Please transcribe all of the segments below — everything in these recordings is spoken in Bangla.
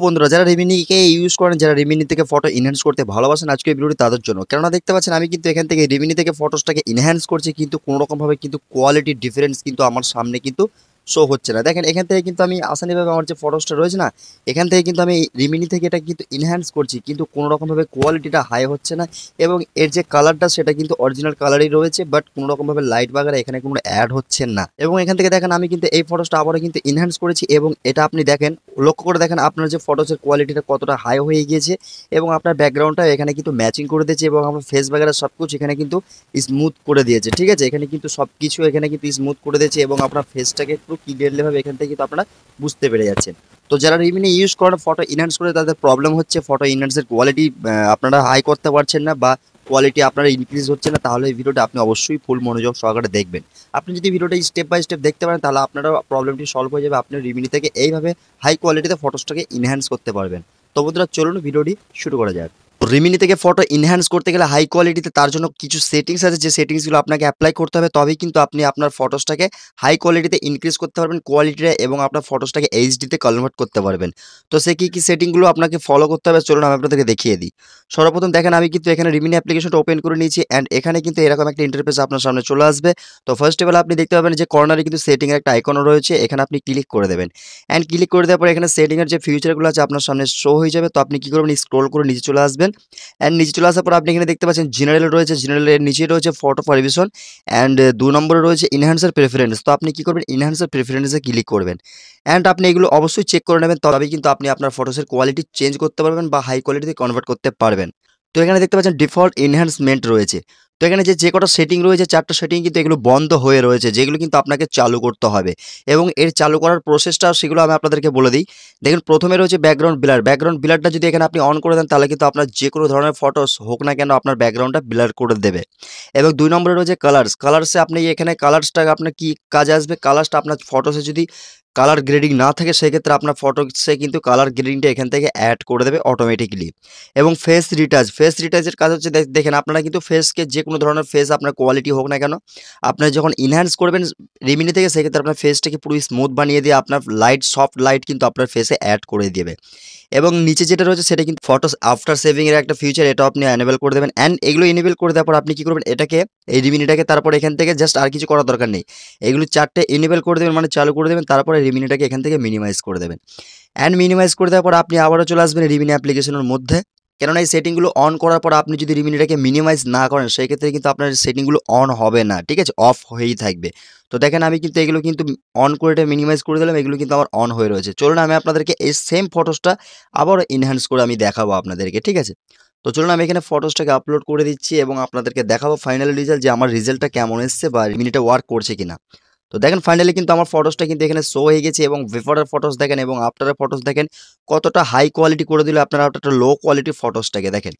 বন্ধুরা যারা রিমিনিকে ইউজ করেন, যারা রিমিনি থেকে ফটো এনহ্যান্স করতে ভালোবাসেন, আজকে এই ভিডিওটি তাদের জন্য। কেননা দেখতে পাচ্ছেন আমি কিন্তু এখান থেকে রিমিনি থেকে ফটোসটাকে এনহ্যান্স করছি, কিন্তু কোনো রকমভাবে কিন্তু কোয়ালিটি ডিফারেন্স কিন্তু আমার সামনে কিন্তু শো হচ্ছে না। দেখেন এখান থেকে কিন্তু আমি আসানিভাবে আমার যে ফটোসটা রয়েছে না, এখান থেকে কিন্তু আমি রিমিনি থেকে এটা কিন্তু এনহ্যান্স করছি, কিন্তু কোনো রকমভাবে কোয়ালিটিটা হাই হচ্ছে না। এবং এর যে কালারটা সেটা কিন্তু অরিজিনাল কালারই রয়েছে, বাট কোনো রকমভাবে লাইট বাগারা এখানে কোনো অ্যাড হচ্ছে না। এবং এখান থেকে দেখেন আমি কিন্তু এই ফটোসটা আবারও কিন্তু এনহ্যান্স করেছি, এবং এটা আপনি দেখেন, লক্ষ্য করে দেখেন আপনার যে ফটোসের কোয়ালিটিটা কতটা হাই হয়ে গিয়েছে, এবং আপনার ব্যাকগ্রাউন্ডটা এখানে কিন্তু ম্যাচিং করে দিয়েছে, এবং আমার ফেস বাগেরা সব কিছু এখানে কিন্তু স্মুথ করে দিয়েছে। ঠিক আছে, এখানে কিন্তু সব কিছু এখানে কিন্তু স্মুথ করে দিয়েছে, এবং আপনার ফেসটাকে একটু ক্লিয়ারলিভাবে এখান থেকে কিন্তু আপনারা বুঝতে পেরে যাচ্ছেন। তো যারা রিমিনি ইউজ করেন ফটো ইনহ্যান্স করে, তাদের প্রবলেম হচ্ছে ফটো ইনহ্যান্সের কোয়ালিটি আপনারা হাই করতে পারছেন না, বা কোয়ালিটি আপনার ইনক্রিজ হচ্ছে না, তাহলে এই ভিডিওটা আপনি অবশ্যই ফুল মনোযোগ সহকারে দেখবেন। আপনি যদি ভিডিওটা স্টেপ বাই স্টেপ দেখতে পারেন, তাহলে আপনারা প্রবলেমটি সলভ হয়ে যাবে। আপনি রিমিনি থেকে এইভাবে হাই কোয়ালিটিতে ফটোসটাকে ইনহ্যান্স করতে পারবেন। তো বন্ধুরা চলুন ভিডিওটি শুরু করা যাক। রিমিনি থেকে ফটো ইনহ্যান্স করতে গেলে হাই কোয়ালিটিতে, তার জন্য কিছু সেটিংস আছে, যে সেটিংসগুলো আপনাকে অ্যাপ্লাই করতে হবে, তবেই কিন্তু আপনি আপনার ফটোসটাকে হাই কোয়ালিটিতে ইনক্রিজ করতে পারবেন কোয়ালিটিটা, এবং আপনার ফটোসটাকে এইচডিতে কনভার্ট করতে পারবেন। তো সে কী সেটিংগুলো আপনাকে ফলো করতে হবে, চলুন আমি আপনাদেরকে দেখিয়ে দিই। সর্বপ্রথম দেখেন আমি কিন্তু এখানে রিমিনি অ্যাপ্লিকেশনটা ওপেন করে নিয়েছি, অ্যান্ড এখানে কিন্তু এরকম একটা ইন্টারফেস আপনার সামনে চলে আসবে। তো ফার্স্ট অফ অল আপনি দেখতে পাবেন যে কর্নারে কিন্তু সেটিংয়ের একটা আইকনও রয়েছে, এখানে আপনি ক্লিক করে দেবেন। অ্যান্ড ক্লিক করে দেওয়ার পরে এখানে সেটিংয়ের যে ফিউচারগুলো আছে আপনার সামনে শো হয়ে যাবে। তো আপনি কী করবেন, স্ক্রোল করে নিচে চলে আসবেন, অ্যান্ড নিচে চলে আসার পর আপনি এখানে দেখতে পাচ্ছেন জেনারেল রয়েছে, জেনারেলের নিচে রয়েছে ফটো পরিবেশন, অ্যান্ড 2 নম্বরে রয়েছে ইনহ্যান্সার প্রেফারেন্স। তো আপনি কী করবেন, ইনহ্যান্সার প্রেফারেন্সে ক্লিক করবেন, অ্যান্ড আপনি এগুলো অবশ্যই চেক করে নেবেন, তবেই কিন্তু আপনি আপনার ফটোসের কোয়ালিটি চেঞ্জ করতে পারবেন বা হাই কোয়ালিটিতে কনভার্ট করতে পারবেন। তো এখানে দেখতে পাচ্ছেন ডিফল্ট এনহ্যান্সমেন্ট রয়েছে। তো এখানে যে কটা সেটিং রয়েছে, 4টা সেটিং কিন্তু এগুলো বন্ধ হয়ে রয়েছে, যেগুলো কিন্তু আপনাকে চালু করতে হবে, এবং এর চালু করার প্রসেসটাও সেগুলো আমি আপনাদেরকে বলে দিই। দেখুন প্রথমে রয়েছে ব্যাকগ্রাউন্ড ব্লার। ব্যাকগ্রাউন্ড ব্লারটা যদি এখানে আপনি অন করে দেন, তাহলে কিন্তু আপনার যে কোনো ধরনের ফটোস হোক না কেন আপনার ব্যাকগ্রাউন্ডটা ব্লার করে দেবে। এবং 2 নম্বরে রয়েছে কালার্স। কালার্সে আপনি এখানে কালার্সটা আপনার কি কাজে আসবে, কালার্সটা আপনার ফটোসে যদি কালার গ্রেডিং না থাকে, সেক্ষেত্রে আপনার ফটোসে কিন্তু কালার গ্রেডিংটা এখান থেকে অ্যাড করে দেবে অটোমেটিক্যালি। এবং ফেস রিটাচ। ফেস রিটাচের কাজ হচ্ছে দেখেন আপনারা কিন্তু ফেসকে যে কোনো ধরনের ফেস আপনার কোয়ালিটি হোক না কেন, আপনারা যখন ইনহ্যান্স করবেন রিমিনি থেকে, সেক্ষেত্রে আপনার ফেসটাকে পুরো স্মুথ বানিয়ে দিয়ে আপনার লাইট সফট লাইট কিন্তু আপনার ফেসে অ্যাড করে দেবে। এবং নিচে যেটা রয়েছে সেটা কিন্তু ফটোস আফটার সেভিং এর একটা ফিচার, এটাও আপনি এনেবল করে দেবেন। অ্যান্ড এগুলো এনেবল করে দেওয়ার পর আপনি কি করবেন, এটাকে এই রিমিনিটাকে তারপর এখান থেকে জাস্ট আর কিছু করার দরকার নেই, এগুলো 4টে এনেবল করে দেবেন, মানে চালু করে দেবেন, তারপরে রিমিনিটাকে এখান থেকে মিনিমাইজ করে দেবেন। অ্যান্ড মিনিমাইজ করে দেওয়ার পর আপনি আবারও চলে আসবেন রিমিনি অ্যাপ্লিকেশনের মধ্যে। কেননা এই সেটিংগুলো অন করার পর আপনি যদি রিমিনিটাকে মিনিমাইজ না করেন, সেই ক্ষেত্রে কিন্তু আপনার সেটিংগুলো অন হবে না, ঠিক আছে, অফ হয়েই থাকবে। তো দেখেন আমি কিন্তু এগুলো কিন্তু অন করে এটা মিনিমাইজ করে দিলাম, এগুলো কিন্তু আমার অন হয়ে রয়েছে। চলুন আমি আপনাদেরকে এই সেম ফটোসটা আবারও এনহ্যান্স করে আমি দেখাবো আপনাদেরকে, ঠিক আছে। তো চলুন আমি এখানে ফটোসটাকে আপলোড করে দিচ্ছি, এবং আপনাদেরকে দেখাবো ফাইনাল রেজাল্ট, যে আমার রেজাল্টটা কেমন এসছে বা রিমিনিটা ওয়ার্ক করছে কিনা। তো দেখেন ফাইনালি কিন্তু আমার ফটোসটা কিন্তু এখানে শো হয়ে গেছে, এবং বিফোরের ফটোস দেখেন এবং আফটারের ফটোস দেখেন কতটা হাই কোয়ালিটি করে দিল আপনারা একটা লো কোয়ালিটির ফটোসটাকে। দেখেন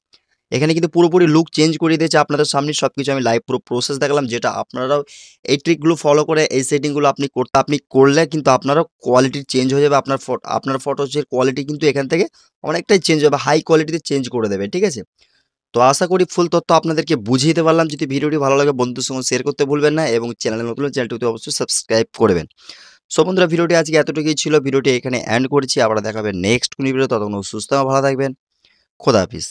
এখানে কিন্তু পুরোপুরি লুক চেঞ্জ করে দিয়েছে, আপনাদের সামনে সবকিছু আমি লাইভ পুরো প্রসেস দেখালাম, যেটা আপনারাও এই ট্রিকগুলো ফলো করে এই সেটিংগুলো আপনি করলে কিন্তু আপনারও কোয়ালিটি চেঞ্জ হয়ে যাবে। আপনার ফটোসের কোয়ালিটি কিন্তু এখান থেকে অনেকটাই চেঞ্জ হবে, হাই কোয়ালিটিতে চেঞ্জ করে দেবে, ঠিক আছে। তো আশা করি ফুল তথ্য আপনাদেরকে বুঝিয়ে দিতে পারলাম। যদি ভিডিওটি ভালো লাগে বন্ধুদের সঙ্গে শেয়ার করতে ভুলবেন না, এবং চ্যানেলে নতুন হলে চ্যানেলটিতে অবশ্যই সাবস্ক্রাইব করবেন। সো বন্ধুরা ভিডিওটি আজকে এতটুকুই ছিল, ভিডিওটি এখানে এন্ড করছি। আবার দেখা হবে নেক্সট কোনো ভিডিও, ততক্ষণ সুস্থ এবং ভালো থাকবেন। খোদা হাফিজ।